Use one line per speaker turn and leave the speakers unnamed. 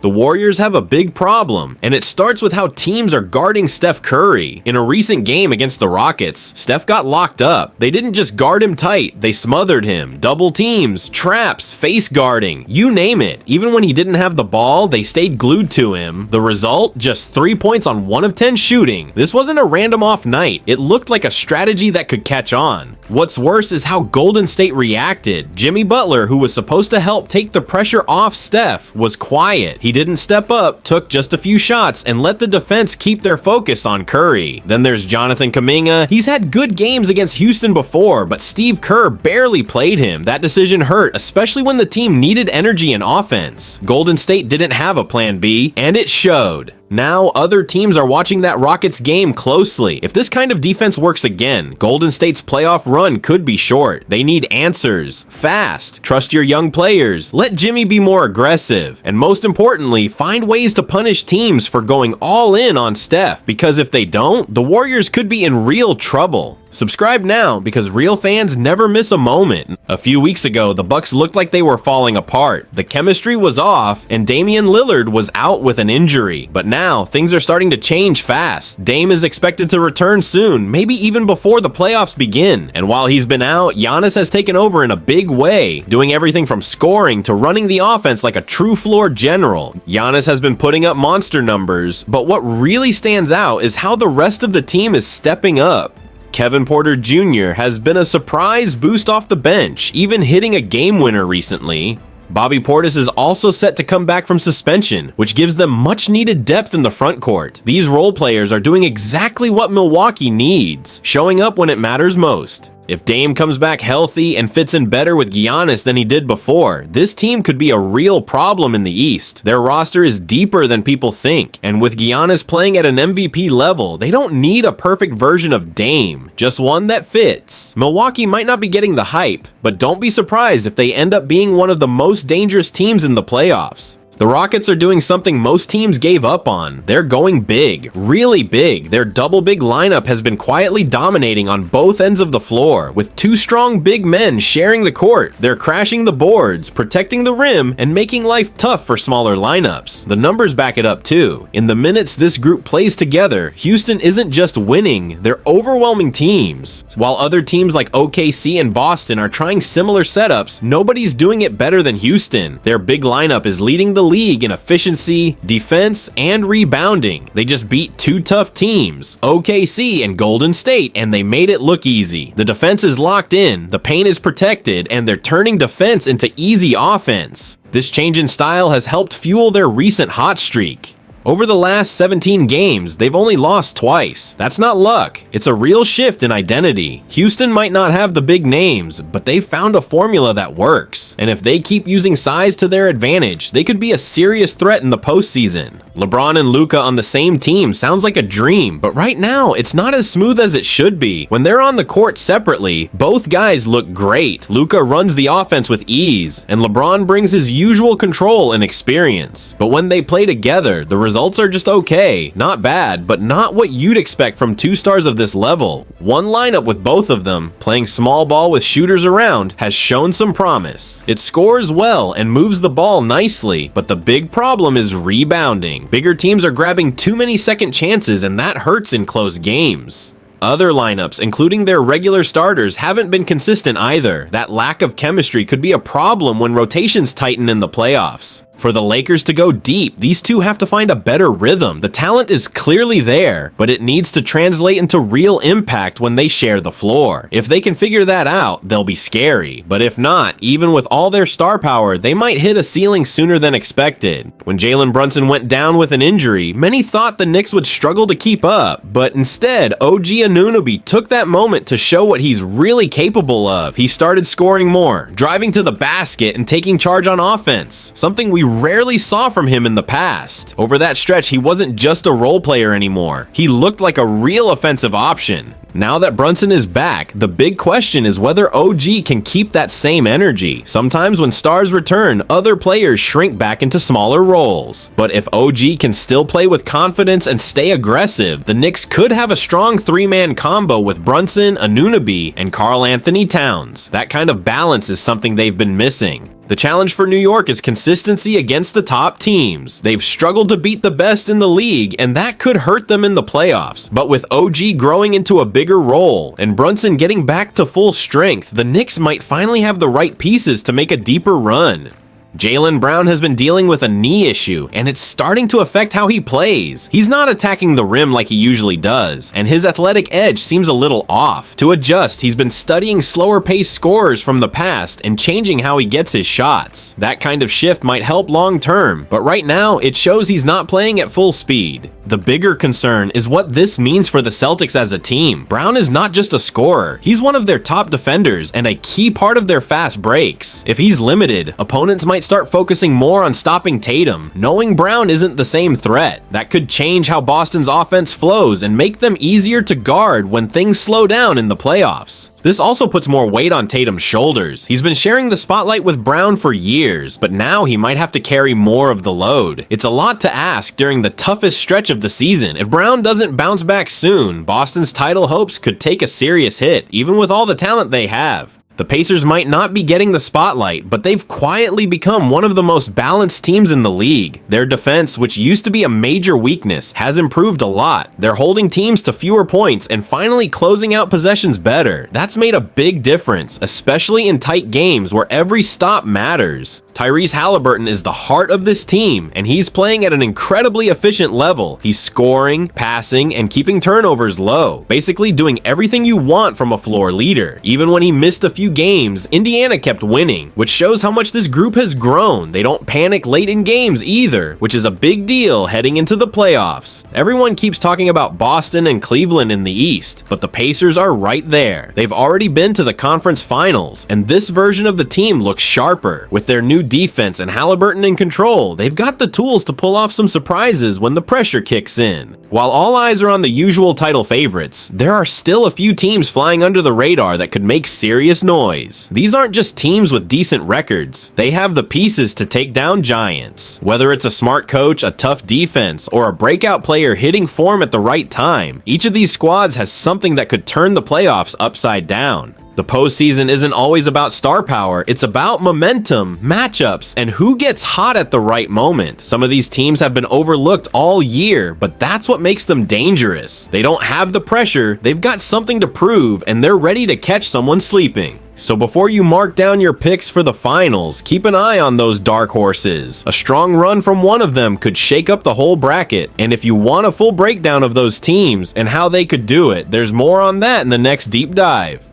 The Warriors have a big problem, and it starts with how teams are guarding Steph Curry. In a recent game against the Rockets, Steph got locked up. They didn't just guard him tight, they smothered him. Double teams, traps, face guarding, you name it. Even when he didn't have the ball, they stayed glued to him. The result? Just 3 points on 1 of 10 shooting. This wasn't a random off night. It looked like a strategy that could catch on. What's worse is how Golden State reacted. Jimmy Butler, who was supposed to help take the pressure off Steph, was quiet. He didn't step up, took just a few shots, and let the defense keep their focus on Curry. Then there's Jonathan Kuminga. He's had good games against Houston before, but Steve Kerr barely played him. That decision hurt, especially when the team needed energy and offense. Golden State didn't have a plan B, and it showed. Now, other teams are watching that Rockets game closely. If this kind of defense works again, Golden State's playoff run could be short. They need answers, fast. Trust your young players. Let Jimmy be more aggressive. And most importantly, find ways to punish teams for going all in on Steph, because if they don't, the Warriors could be in real trouble. Subscribe now, because real fans never miss a moment. A few weeks ago, the Bucks looked like they were falling apart. The chemistry was off, and Damian Lillard was out with an injury. But now, things are starting to change fast. Dame is expected to return soon, maybe even before the playoffs begin. And while he's been out, Giannis has taken over in a big way, doing everything from scoring to running the offense like a true floor general. Giannis has been putting up monster numbers, but what really stands out is how the rest of the team is stepping up. Kevin Porter Jr. has been a surprise boost off the bench, even hitting a game winner recently. Bobby Portis is also set to come back from suspension, which gives them much needed depth in the front court. These role players are doing exactly what Milwaukee needs, showing up when it matters most. If Dame comes back healthy and fits in better with Giannis than he did before, this team could be a real problem in the East. Their roster is deeper than people think, and with Giannis playing at an MVP level, they don't need a perfect version of Dame, just one that fits. Milwaukee might not be getting the hype, but don't be surprised if they end up being one of the most dangerous teams in the playoffs. The Rockets are doing something most teams gave up on. They're going big, really big. Their double big lineup has been quietly dominating on both ends of the floor, with 2 strong big men sharing the court. They're crashing the boards, protecting the rim, and making life tough for smaller lineups. The numbers back it up too. In the minutes this group plays together, Houston isn't just winning, they're overwhelming teams. While other teams like OKC and Boston are trying similar setups, nobody's doing it better than Houston. Their big lineup is leading the league in efficiency, defense, and rebounding. They just beat 2 tough teams, OKC and Golden State, and they made it look easy. The defense is locked in, the paint is protected, and they're turning defense into easy offense. This change in style has helped fuel their recent hot streak. Over the last 17 games, they've only lost twice. That's not luck. It's a real shift in identity. Houston might not have the big names, but they've found a formula that works. And if they keep using size to their advantage, they could be a serious threat in the postseason. LeBron and Luka on the same team sounds like a dream, but right now, it's not as smooth as it should be. When they're on the court separately, both guys look great. Luka runs the offense with ease, and LeBron brings his usual control and experience. But when they play together, the results are just okay. Not bad, but not what you'd expect from 2 stars of this level. One lineup with both of them, playing small ball with shooters around, has shown some promise. It scores well and moves the ball nicely, but the big problem is rebounding. Bigger teams are grabbing too many second chances, and that hurts in close games. Other lineups, including their regular starters, haven't been consistent either. That lack of chemistry could be a problem when rotations tighten in the playoffs. For the Lakers to go deep, these two have to find a better rhythm. The talent is clearly there, but it needs to translate into real impact when they share the floor. If they can figure that out, they'll be scary. But if not, even with all their star power, they might hit a ceiling sooner than expected. When Jaylen Brunson went down with an injury, many thought the Knicks would struggle to keep up, but instead, OG Anunoby took that moment to show what he's really capable of. He started scoring more, driving to the basket, and taking charge on offense, something we rarely saw from him in the past. Over that stretch, he wasn't just a role player anymore. He looked like a real offensive option. Now that Brunson is back, the big question is whether OG can keep that same energy. Sometimes when stars return, other players shrink back into smaller roles. But if OG can still play with confidence and stay aggressive, the Knicks could have a strong 3-man combo with Brunson, Anunoby, and Karl Anthony Towns. That kind of balance is something they've been missing. The challenge for New York is consistency against the top teams. They've struggled to beat the best in the league, and that could hurt them in the playoffs. But with OG growing into a bigger role and Brunson getting back to full strength, the Knicks might finally have the right pieces to make a deeper run. Jaylen Brown has been dealing with a knee issue, and it's starting to affect how he plays. He's not attacking the rim like he usually does, and his athletic edge seems a little off. To adjust, he's been studying slower pace scorers from the past and changing how he gets his shots. That kind of shift might help long term, but right now it shows he's not playing at full speed. The bigger concern is what this means for the Celtics as a team. Brown is not just a scorer, he's one of their top defenders and a key part of their fast breaks. If he's limited, opponents might start focusing more on stopping Tatum, knowing Brown isn't the same threat. That could change how Boston's offense flows and make them easier to guard when things slow down in the playoffs. This also puts more weight on Tatum's shoulders. He's been sharing the spotlight with Brown for years, but now he might have to carry more of the load. It's a lot to ask during the toughest stretch of the season. If Brown doesn't bounce back soon, Boston's title hopes could take a serious hit, even with all the talent they have. The Pacers might not be getting the spotlight, but they've quietly become one of the most balanced teams in the league. Their defense, which used to be a major weakness, has improved a lot. They're holding teams to fewer points and finally closing out possessions better. That's made a big difference, especially in tight games where every stop matters. Tyrese Halliburton is the heart of this team, and he's playing at an incredibly efficient level. He's scoring, passing, and keeping turnovers low, basically doing everything you want from a floor leader. Even when he missed a few games, Indiana kept winning, which shows how much this group has grown. They don't panic late in games either, which is a big deal heading into the playoffs. Everyone keeps talking about Boston and Cleveland in the East, but the Pacers are right there. They've already been to the conference finals, and this version of the team looks sharper. With their new defense and Halliburton in control, they've got the tools to pull off some surprises when the pressure kicks in. While all eyes are on the usual title favorites, there are still a few teams flying under the radar that could make serious noise. These aren't just teams with decent records. They have the pieces to take down giants. Whether it's a smart coach, a tough defense, or a breakout player hitting form at the right time, each of these squads has something that could turn the playoffs upside down. The postseason isn't always about star power, it's about momentum, matchups, and who gets hot at the right moment. Some of these teams have been overlooked all year, but that's what makes them dangerous. They don't have the pressure, they've got something to prove, and they're ready to catch someone sleeping. So before you mark down your picks for the finals, keep an eye on those dark horses. A strong run from one of them could shake up the whole bracket, and if you want a full breakdown of those teams and how they could do it, there's more on that in the next deep dive.